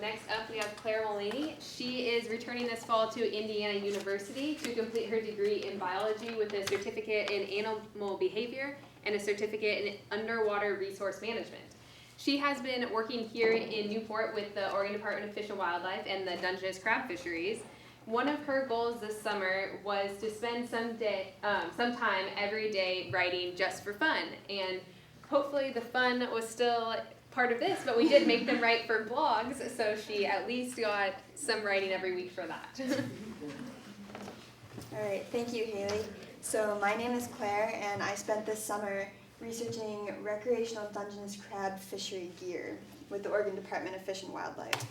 Next up, we have Claire Mullaney. She is returning this fall to Indiana University to complete her degree in biology with a certificate in animal behavior and a certificate in underwater resource management. She has been working here in Newport with the Oregon Department of Fish and Wildlife and the Dungeness crab fisheries. One of her goals this summer was to spend some time every day writing just for fun, and hopefully the fun was still part of this, but we did make them write for blogs, so she at least got some writing every week for that. All right, thank you, Haley. So my name is Claire, and I spent this summer researching recreational Dungeness crab fishery gear with the Oregon Department of Fish and Wildlife.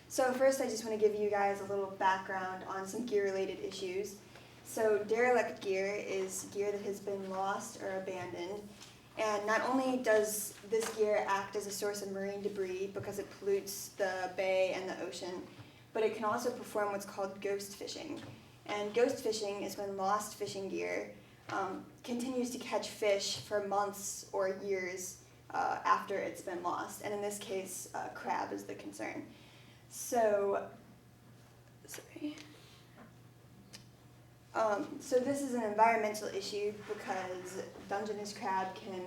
So first, I just want to give you guys a little background on some gear-related issues. So derelict gear is gear that has been lost or abandoned. And not only does this gear act as a source of marine debris because it pollutes the bay and the ocean, but it can also perform what's called ghost fishing. And ghost fishing is when lost fishing gear continues to catch fish for months or years after it's been lost. And in this case, crab is the concern. So this is an environmental issue because Dungeness crab can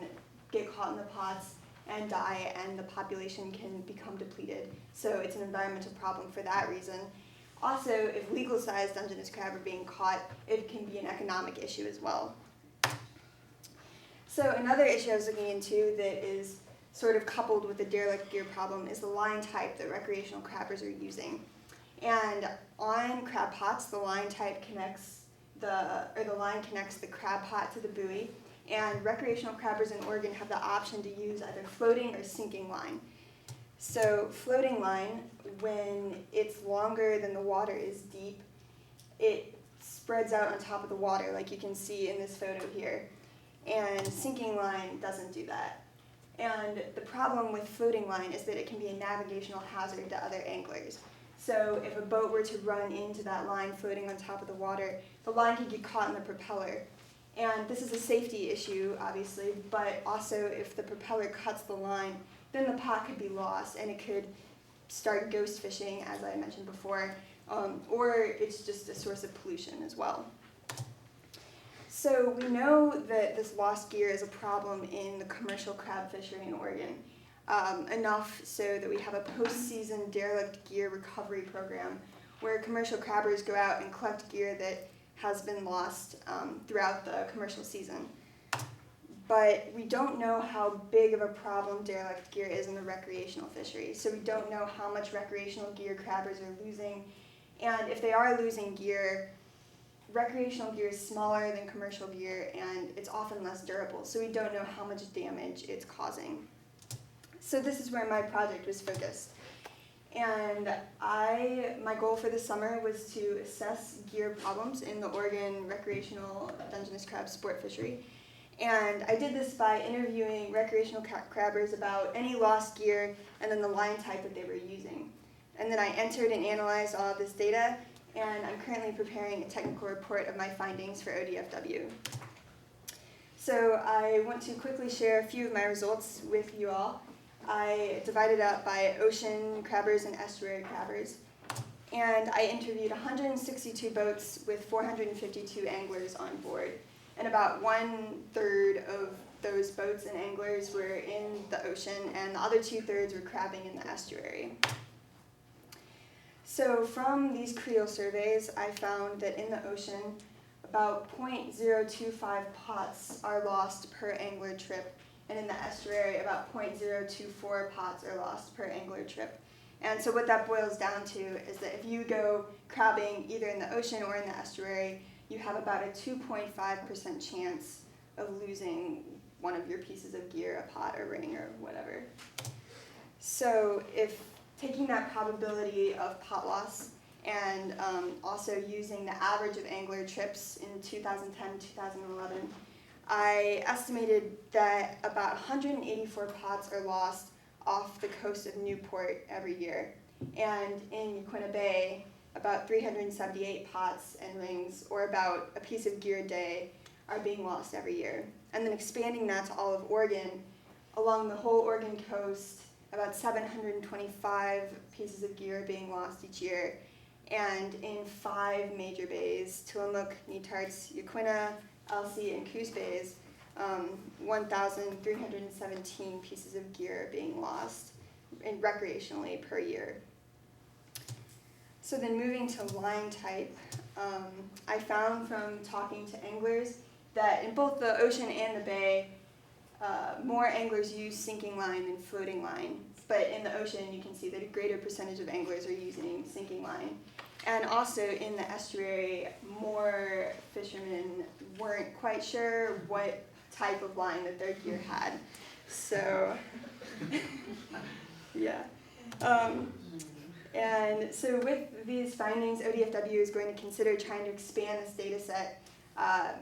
get caught in the pots and die, and the population can become depleted. So it's an environmental problem for that reason. Also, if legal-sized Dungeness crab are being caught, it can be an economic issue as well. So another issue I was looking into that is sort of coupled with the derelict gear problem is the line type that recreational crabbers are using. And on crab pots, the line type connects the line connects the crab pot to the buoy, and recreational crabbers in Oregon have the option to use either floating or sinking line. So floating line, when it's longer than the water is deep, it spreads out on top of the water, like you can see in this photo here. And sinking line doesn't do that. And the problem with floating line is that it can be a navigational hazard to other anglers. So if a boat were to run into that line floating on top of the water, the line could get caught in the propeller. And this is a safety issue, obviously, but also if the propeller cuts the line, then the pot could be lost and it could start ghost fishing, as I mentioned before, or it's just a source of pollution as well. So we know that this lost gear is a problem in the commercial crab fishery in Oregon, enough so that we have a post-season derelict gear recovery program where commercial crabbers go out and collect gear that has been lost throughout the commercial season. But we don't know how big of a problem derelict gear is in the recreational fishery, so we don't know how much recreational gear crabbers are losing, and if they are losing gear, recreational gear is smaller than commercial gear and it's often less durable, so we don't know how much damage it's causing. So this is where my project was focused. And my goal for the summer was to assess gear problems in the Oregon recreational Dungeness crab sport fishery. And I did this by interviewing recreational crabbers about any lost gear and then the line type that they were using. And then I entered and analyzed all of this data, and I'm currently preparing a technical report of my findings for ODFW. So I want to quickly share a few of my results with you all. I divided up by ocean crabbers and estuary crabbers, and I interviewed 162 boats with 452 anglers on board, and about 1/3 of those boats and anglers were in the ocean, and the other 2/3 were crabbing in the estuary. So from these creel surveys, I found that in the ocean, about 0.025 pots are lost per angler trip, and in the estuary, about 0.024 pots are lost per angler trip. And so what that boils down to is that if you go crabbing either in the ocean or in the estuary, you have about a 2.5% chance of losing one of your pieces of gear, a pot or ring or whatever. So if taking that probability of pot loss and also using the average of angler trips in 2010-2011, I estimated that about 184 pots are lost off the coast of Newport every year. And in Yaquina Bay, about 378 pots and rings, or about a piece of gear a day, are being lost every year. And then expanding that to all of Oregon, along the whole Oregon coast, about 725 pieces of gear are being lost each year. And in 5 major bays, Tillamook, Netarts, Yaquina, Elsey, and Coos bays, 1,317 pieces of gear are being lost recreationally per year. So then moving to line type, I found from talking to anglers that in both the ocean and the bay, more anglers use sinking line than floating line. But in the ocean, you can see that a greater percentage of anglers are using sinking line. And also in the estuary, more fishermen weren't quite sure what type of line that their gear had. So, yeah. And so with these findings, ODFW is going to consider trying to expand this data set,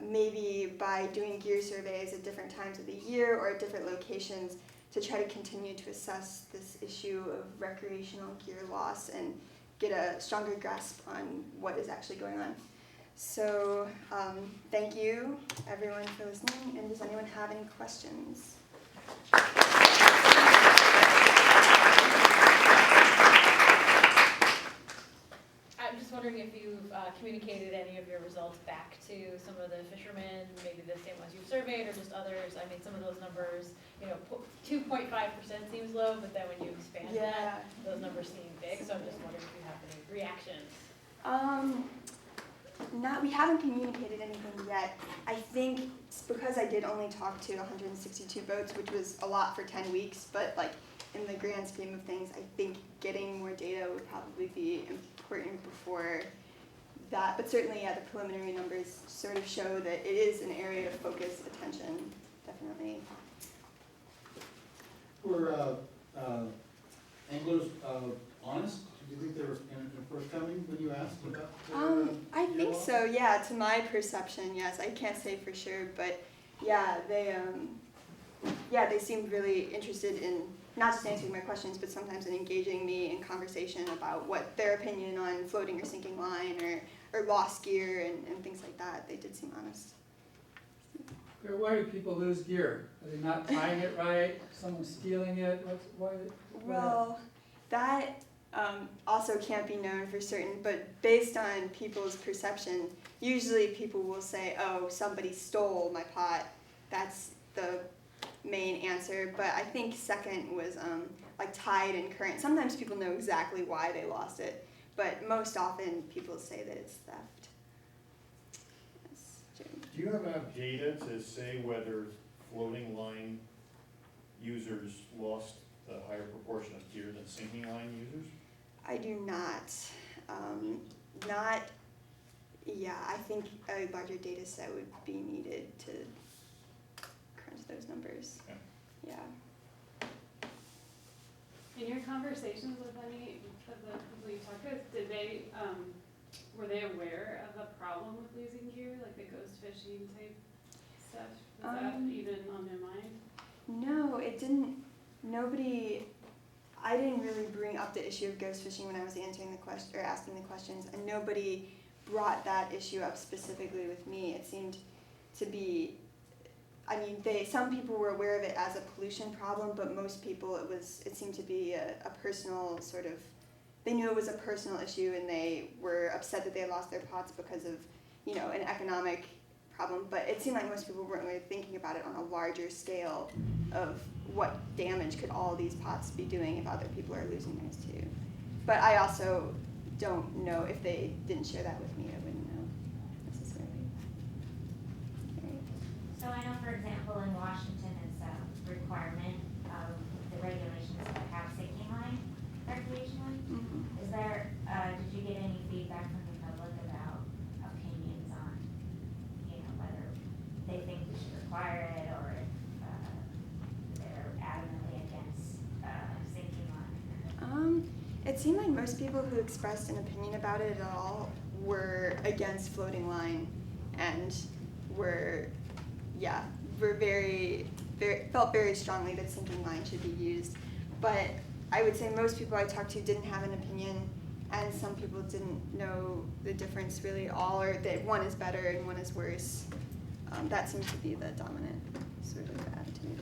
maybe by doing gear surveys at different times of the year or at different locations to try to continue to assess this issue of recreational gear loss and get a stronger grasp on what is actually going on. So thank you, everyone, for listening. And does anyone have any questions? I'm just wondering if you've communicated any of your results back to some of the fishermen, maybe the same ones you've surveyed or just others. I mean, some of those numbers, 2.5% seems low, but then when you expand that, those numbers seem big. So I'm just wondering if you have any reactions. We haven't communicated anything yet. I think it's because I did only talk to 162 boats, which was a lot for 10 weeks, but like in the grand scheme of things, I think getting more data would probably be important before that. But certainly, the preliminary numbers sort of show that it is an area of focus attention, definitely. Were anglers honest? Do you think they were forthcoming when you asked about I think so, yeah, to my perception, yes. I can't say for sure, but yeah, they seemed really interested in not just answering my questions, but sometimes in engaging me in conversation about what their opinion on floating or sinking line or lost gear and things like that. They did seem honest. Why do people lose gear? Are they not tying it right? Someone's stealing it? Well, that also can't be known for certain, but based on people's perception, usually people will say, oh, somebody stole my pot. That's the main answer, but I think second was like tide and current. Sometimes people know exactly why they lost it, but most often people say that it's theft. Yes, Jim. Do you have enough data to say whether floating line users lost a higher proportion of gear than sinking line users? I do not. I think a larger data set would be needed to crunch those numbers. Okay. Yeah. In your conversations with any of the people you talked with, did they, were they aware of the problem with losing gear, like the ghost fishing type stuff? Was that even on their mind? No, it didn't. I didn't really bring up the issue of ghost fishing when I was answering the question or asking the questions, and nobody brought that issue up specifically with me. It seemed to be, some people were aware of it as a pollution problem, but most people it seemed to be a personal sort of, they knew it was a personal issue and they were upset that they lost their pots because of, an economic problem. But it seemed like most people weren't really thinking about it on a larger scale of what damage could all these pots be doing if other people are losing theirs too. But I also don't know if they didn't share that with me. I wouldn't know necessarily. Okay. So I know, for example, in Washington, it's a requirement of the regulations to have sinking line recreationally. Mm-hmm. Is there, did you get any feedback from the public about opinions on, whether they think we should require it or if they're adamantly against sinking line? It seemed like most people who expressed an opinion about it at all were against floating line and felt very strongly that sinking line should be used. But I would say most people I talked to didn't have an opinion, and some people didn't know the difference really at all, or that one is better and one is worse. That seems to be the dominant sort of attitude.